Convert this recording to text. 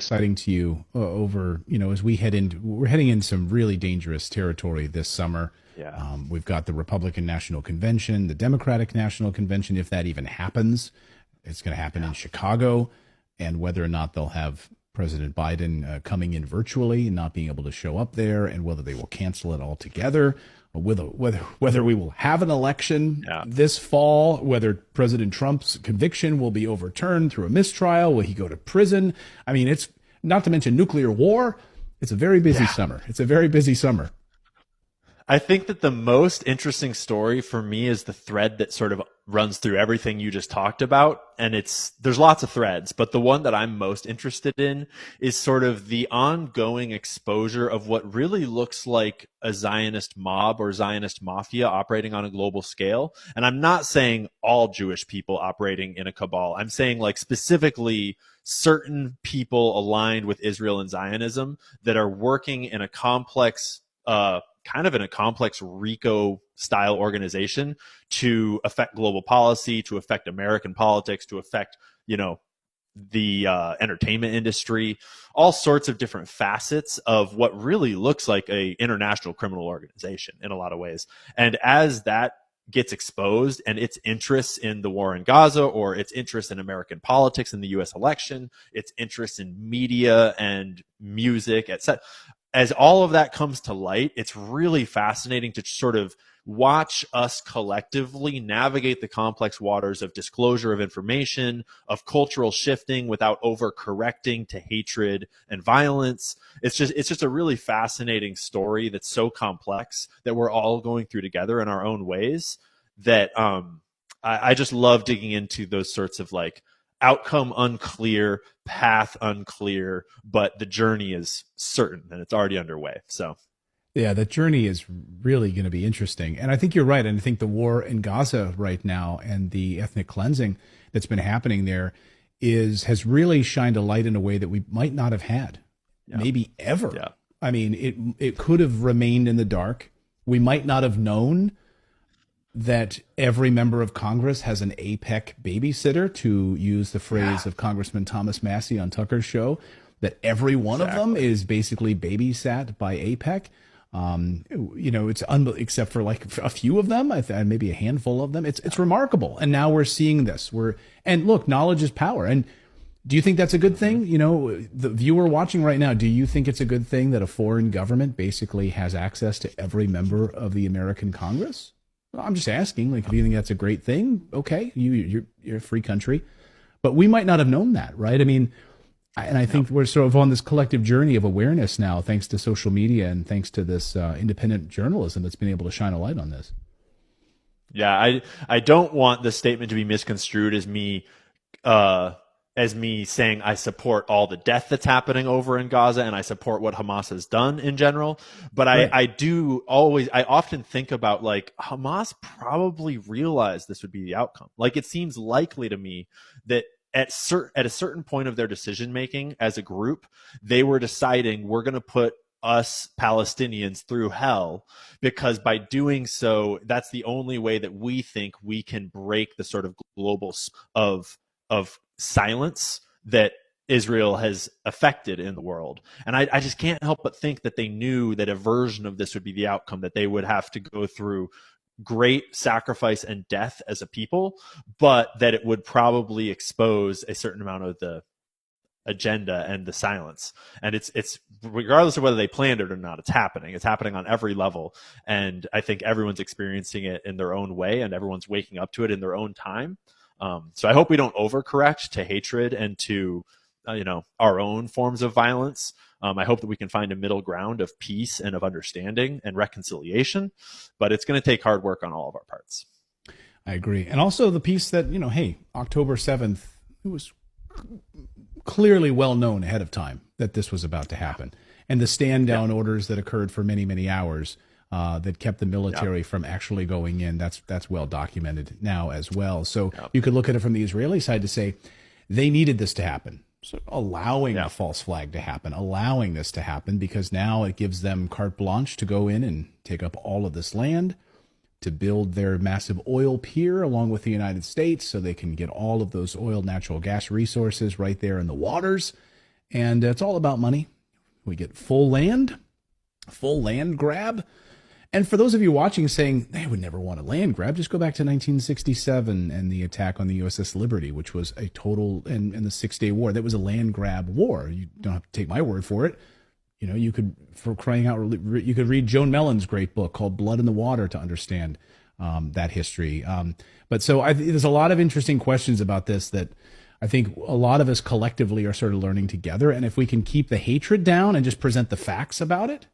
exciting to you over, as we're heading in some really dangerous territory this summer. Yeah. We've got the Republican National Convention, the Democratic National Convention, if that even happens. It's going to happen in Chicago, and whether or not they'll have President Biden coming in virtually and not being able to show up there, and whether they will cancel it altogether, or whether we will have an election Yeah. this fall, whether President Trump's conviction will be overturned through a mistrial, will he go to prison? I mean, it's not to mention nuclear war. It's a very busy summer. It's a very busy summer. I think that the most interesting story for me is the thread that sort of runs through everything you just talked about. And there's lots of threads, but the one that I'm most interested in is sort of the ongoing exposure of what really looks like a Zionist mob or Zionist mafia operating on a global scale. And I'm not saying all Jewish people operating in a cabal. I'm saying like specifically certain people aligned with Israel and Zionism that are working in a complex, kind of in a complex RICO style organization to affect global policy, to affect American politics, to affect, the entertainment industry, all sorts of different facets of what really looks like a international criminal organization in a lot of ways. And as that gets exposed and its interests in the war in Gaza, or its interest in American politics in the US election, its interest in media and music, etc., as all of that comes to light, it's really fascinating to sort of watch us collectively navigate the complex waters of disclosure of information, of cultural shifting without overcorrecting to hatred and violence. It's just a really fascinating story that's so complex that we're all going through together in our own ways, that I just love digging into those sorts of like outcome unclear, path unclear, but the journey is certain and it's already underway. So yeah, that journey is really going to be interesting. And I think you're right. And I think the war in Gaza right now and the ethnic cleansing that's been happening there has really shined a light in a way that we might not have had, maybe ever. Yeah. I mean, it could have remained in the dark. We might not have known that every member of Congress has an APEC babysitter, to use the phrase of Congressman Thomas Massey on Tucker's show, that every one of them is basically babysat by APEC. It's except for like a few of them, maybe a handful of them. It's remarkable. And now we're seeing this. And look, knowledge is power. And do you think that's a good thing? The viewer watching right now, do you think it's a good thing that a foreign government basically has access to every member of the American Congress? Well, I'm just asking, like, if you think that's a great thing, okay, you're a free country, but we might not have known that, right? I mean, I think we're sort of on this collective journey of awareness now, thanks to social media and thanks to this independent journalism that's been able to shine a light on this. Yeah, I don't want the statement to be misconstrued as me saying I support all the death that's happening over in Gaza and I support what Hamas has done in general. But right. I often think about, like, Hamas probably realized this would be the outcome. Like, it seems likely to me that at a certain point of their decision making as a group, they were deciding, we're going to put us Palestinians through hell, because by doing so, that's the only way that we think we can break the sort of global of silence that Israel has affected in the world. And I just can't help but think that they knew that a version of this would be the outcome, that they would have to go through great sacrifice and death as a people, but that it would probably expose a certain amount of the agenda and the silence. And it's regardless of whether they planned it or not, it's happening. It's happening on every level. And I think everyone's experiencing it in their own way, and everyone's waking up to it in their own time. So I hope we don't overcorrect to hatred and to, our own forms of violence. I hope that we can find a middle ground of peace and of understanding and reconciliation, but it's going to take hard work on all of our parts. I agree. And also the piece that, hey, October 7th, it was clearly well known ahead of time that this was about to happen. And the stand down orders that occurred for many, many hours that kept the military from actually going in, that's well documented now as well. So you could look at it from the Israeli side to say they needed this to happen. So allowing a false flag to happen, allowing this to happen, because now it gives them carte blanche to go in and take up all of this land, to build their massive oil pier along with the United States so they can get all of those oil, natural gas resources right there in the waters. and it's all about money. We get full land grab. And for those of you watching saying, they would never want a land grab, just go back to 1967 and the attack on the USS Liberty, which was a total, and the 6-Day War. That was a land grab war. You don't have to take my word for it. You know, you could, for crying out, you could read Joan Mellon's great book called Blood in the Water to understand that history. But so there's a lot of interesting questions about this that I think a lot of us collectively are sort of learning together. And if we can keep the hatred down and just present the facts about it,